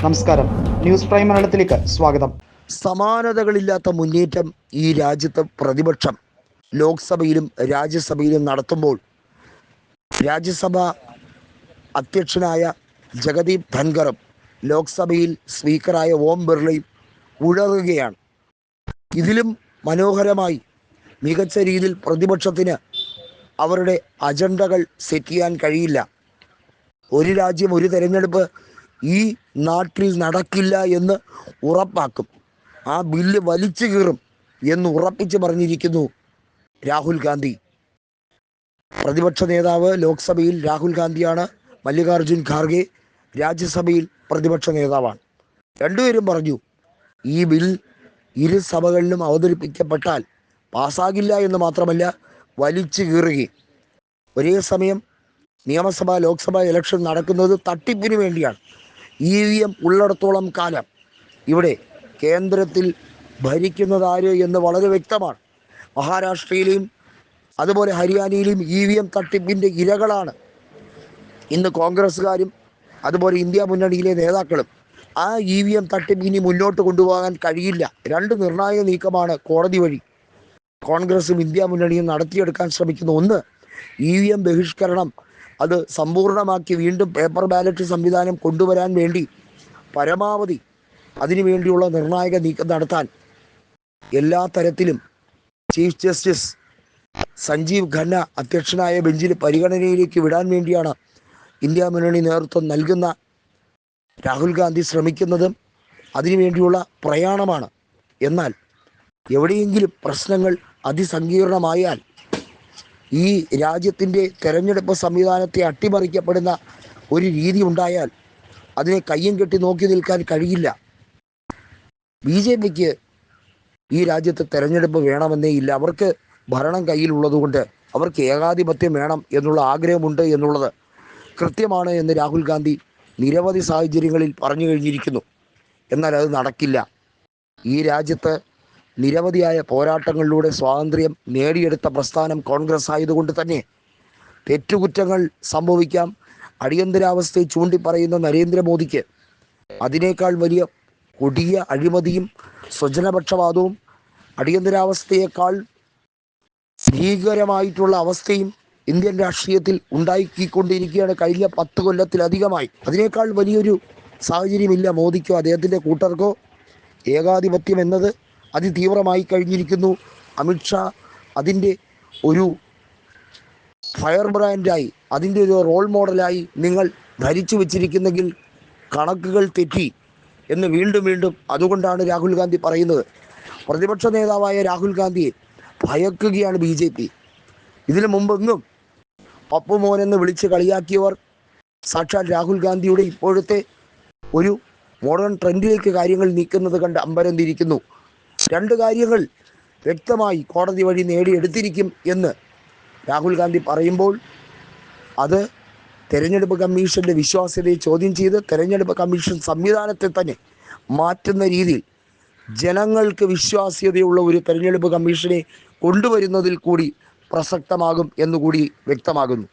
നമസ്കാരം, news prime മലയാളത്തിലേക്ക് സ്വാഗതം. സമാനതകളില്ലാത്ത മുന്നേറ്റം ഈ രാജ്യത്ത് പ്രതിപക്ഷം ലോക്സഭയിലും രാജ്യസഭയിലും നടത്തുമ്പോൾ രാജ്യസഭ അധ്യക്ഷനായ ജഗദീപ് ധൻഖറും ലോക്സഭയിൽ സ്പീക്കറായ ഓം ബിർളയും ഉഴറുകയാണ്. ഇതിലും മനോഹരമായി മികച്ച രീതിയിൽ പ്രതിപക്ഷത്തിന് അവരുടെ അജണ്ടകൾ സെറ്റ് ചെയ്യാൻ കഴിയില്ല. ഒരു രാജ്യം ഒരു തെരഞ്ഞെടുപ്പ് ഈ നാട്ടിൽ നടക്കില്ല എന്ന് ഉറപ്പാക്കും, ആ ബില്ല് വലിച്ചു കീറും എന്ന് ഉറപ്പിച്ച് പറഞ്ഞിരിക്കുന്നു രാഹുൽ ഗാന്ധി. പ്രതിപക്ഷ നേതാവ് ലോക്സഭയിൽ രാഹുൽ ഗാന്ധിയാണ്, മല്ലികാർജുൻ ഖാർഗെ രാജ്യസഭയിൽ പ്രതിപക്ഷ നേതാവാണ്. രണ്ടുപേരും പറഞ്ഞു ഈ ബിൽ ഇരു സഭകളിലും അവതരിപ്പിക്കപ്പെട്ടാൽ പാസ്സാകില്ല എന്ന് മാത്രമല്ല വലിച്ചു കീറുകയും. ഒരേ സമയം നിയമസഭ ലോക്സഭ ഇലക്ഷൻ നടക്കുന്നത് തട്ടിപ്പിന് വേണ്ടിയാണ്. EVM ഉള്ളിടത്തോളം കാലം ഇവിടെ കേന്ദ്രത്തിൽ ഭരിക്കുന്നത് ആര് എന്ന് വളരെ വ്യക്തമാണ്. മഹാരാഷ്ട്രയിലെയും അതുപോലെ ഹരിയാനയിലെയും EVM തട്ടിപ്പിൻ്റെ ഇരകളാണ് ഇന്ന് കോൺഗ്രസ്സുകാരും അതുപോലെ ഇന്ത്യ മുന്നണിയിലെ നേതാക്കളും. ആ EVM തട്ടിപ്പ് ഇനി മുന്നോട്ട് കൊണ്ടുപോകാൻ കഴിയില്ല. രണ്ട് നിർണായക നീക്കമാണ് കോടതി വഴി കോൺഗ്രസും ഇന്ത്യ മുന്നണിയും നടത്തിയെടുക്കാൻ ശ്രമിക്കുന്നു. ഒന്ന്, EVM ബഹിഷ്കരണം അത് സമ്പൂർണ്ണമാക്കി വീണ്ടും പേപ്പർ ബാലറ്റ് സംവിധാനം കൊണ്ടുവരാൻ വേണ്ടി പരമാവധി അതിനുവേണ്ടിയുള്ള നിർണായക നീക്കം നടത്താൻ എല്ലാ തരത്തിലും ചീഫ് ജസ്റ്റിസ് സഞ്ജീവ് ഖന്ന അധ്യക്ഷനായ ബെഞ്ചിൽ പരിഗണനയിലേക്ക് വിടാൻ വേണ്ടിയാണ് ഇന്ത്യ മുന്നണി നേതൃത്വം നൽകുന്ന രാഹുൽ ഗാന്ധി ശ്രമിക്കുന്നതും അതിനുവേണ്ടിയുള്ള പ്രയാണമാണ്. എന്നാൽ എവിടെയെങ്കിലും പ്രശ്നങ്ങൾ അതിസങ്കീർണമായാൽ, ഈ രാജ്യത്തിൻ്റെ തെരഞ്ഞെടുപ്പ് സംവിധാനത്തെ അട്ടിമറിക്കപ്പെടുന്ന ഒരു രീതി ഉണ്ടായാൽ അതിനെ കയ്യും കെട്ടി നോക്കി നിൽക്കാൻ കഴിയില്ല. BJPക്ക് ഈ രാജ്യത്ത് തെരഞ്ഞെടുപ്പ് വേണമെന്നേ ഇല്ല. അവർക്ക് ഭരണം കയ്യിലുള്ളതുകൊണ്ട് അവർക്ക് ഏകാധിപത്യം വേണം എന്നുള്ള ആഗ്രഹമുണ്ട് എന്നുള്ളത് കൃത്യമാണ് എന്ന് രാഹുൽ ഗാന്ധി നിരവധി സാഹചര്യങ്ങളിൽ പറഞ്ഞു കഴിഞ്ഞിരിക്കുന്നു. എന്നാൽ അത് നടക്കില്ല. ഈ രാജ്യത്ത് നിരവധിയായ പോരാട്ടങ്ങളിലൂടെ സ്വാതന്ത്ര്യം നേടിയെടുത്ത പ്രസ്ഥാനം കോൺഗ്രസ് ആയതുകൊണ്ട് തന്നെ തെറ്റുകുറ്റങ്ങൾ സംഭവിക്കാം. അടിയന്തരാവസ്ഥയെ ചൂണ്ടിപ്പറയുന്ന നരേന്ദ്രമോദിക്ക് അതിനേക്കാൾ വലിയ കൊടിയ അഴിമതിയും സ്വജനപക്ഷപാതവും അടിയന്തരാവസ്ഥയേക്കാൾ ഭീകരമായിട്ടുള്ള അവസ്ഥയും ഇന്ത്യൻ രാഷ്ട്രീയത്തിൽ ഉണ്ടാക്കിക്കൊണ്ടിരിക്കുകയാണ് കഴിഞ്ഞ 10 കൊല്ലത്തിലധികമായി. അതിനേക്കാൾ വലിയൊരു സാഹചര്യമില്ല മോദിക്കോ അദ്ദേഹത്തിൻ്റെ കൂട്ടർക്കോ. ഏകാധിപത്യം എന്നത് അതിതീവ്രമായി കഴിഞ്ഞിരിക്കുന്നു. അമിത്ഷാ അതിൻ്റെ ഒരു ഫയർ ബ്രാൻഡായി, അതിൻ്റെ ഒരു റോൾ മോഡലായി നിങ്ങൾ ധരിച്ചു വച്ചിരിക്കുന്നെങ്കിൽ കണക്കുകൾ തെറ്റി എന്ന് വീണ്ടും വീണ്ടും അതുകൊണ്ടാണ് രാഹുൽ ഗാന്ധി പറയുന്നത്. പ്രതിപക്ഷ നേതാവായ രാഹുൽ ഗാന്ധിയെ ഭയക്കുകയാണ് BJP. ഇതിനു മുമ്പെങ്ങും പപ്പുമോൻ എന്ന് വിളിച്ച് കളിയാക്കിയവർ സാക്ഷാൽ രാഹുൽ ഗാന്ധിയുടെ ഇപ്പോഴത്തെ ഒരു മോഡേൺ ട്രെൻഡിലേക്ക് കാര്യങ്ങൾ നീക്കുന്നത് കണ്ട് അമ്പരന്നിരിക്കുന്നു. രണ്ട് കാര്യങ്ങൾ വ്യക്തമായി കോടതി വഴി നേടിയെടുത്തിരിക്കും എന്ന് രാഹുൽ ഗാന്ധി പറയുമ്പോൾ അത് തെരഞ്ഞെടുപ്പ് കമ്മീഷൻ്റെ വിശ്വാസ്യതയെ ചോദ്യം ചെയ്ത് തെരഞ്ഞെടുപ്പ് കമ്മീഷൻ സംവിധാനത്തെ തന്നെ മാറ്റുന്ന രീതിയിൽ ജനങ്ങൾക്ക് വിശ്വാസ്യതയുള്ള ഒരു തെരഞ്ഞെടുപ്പ് കമ്മീഷനെ കൊണ്ടുവരുന്നതിൽ കൂടി പ്രസക്തമാകും എന്നുകൂടി വ്യക്തമാകുന്നു.